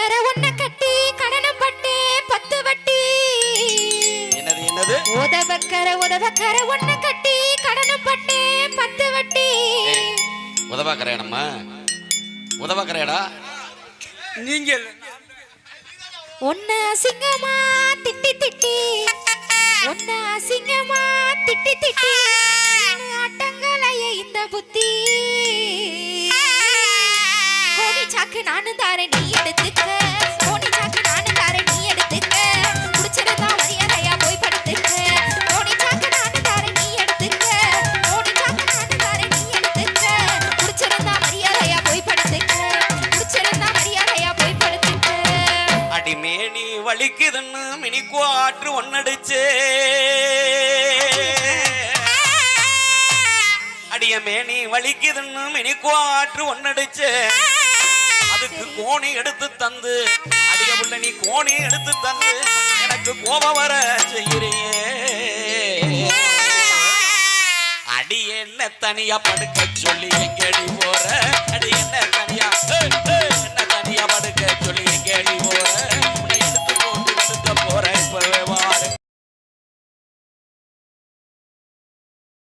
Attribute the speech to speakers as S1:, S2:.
S1: உதவக்கர ஒன்ன கட்டி கடனம் பட்டு 10 வட்டி.
S2: என்னது என்னது?
S1: உதவக்கர ஒன்ன கட்டி கடனம் பட்டு 10 வட்டி.
S2: உதவக்கரையடம்மா, உதவக்கரையடா நீங்க.
S1: ஒன்ன அசிங்கமா திட்டி திட்டி, ஒன்ன அசிங்கமா திட்டி திட்டி அட்டங்களைய இந்த புத்தி. கோணி சாக்கு நானும் தாரேன் நீ எடுத்துக்க, கோணி சாக்கு நானும் தாரேன் நீ எடுத்துக்க, குடிச்சிருந்தா மரியாதையா போய் படுத்துக்க. கோணி சாக்கு நானும் தாரேன் நீ எடுத்துக்க, கோணி சாக்கு நானும் தாரேன் நீ எடுத்துக்க, குடிச்சிருந்தா மரியாதையா போய் படுத்துக்க, குடிச்சிருந்தா மரியாதையா போய் படுத்துக்க.
S2: அடிமேனி வலிக்குதுன்னு மினிக்கோ ஆற்று ஒன்னடிச்சே, அடியமேனி வலிக்குதுன்னு மினிக்கோ ஆற்று ஒன்னடிச்சே, அதுக்கு கோணி எடுத்து தந்து, அடிய உள்ள நீ கோணி எடுத்து தந்து எனக்கு கோபம் வர செய்கிறியே. அடி என்ன தனியா படுக்க சொல்லி எங்கடி போற, அடி என்ன தனியா என்ன தனியா படுக்க சொல்லி எங்க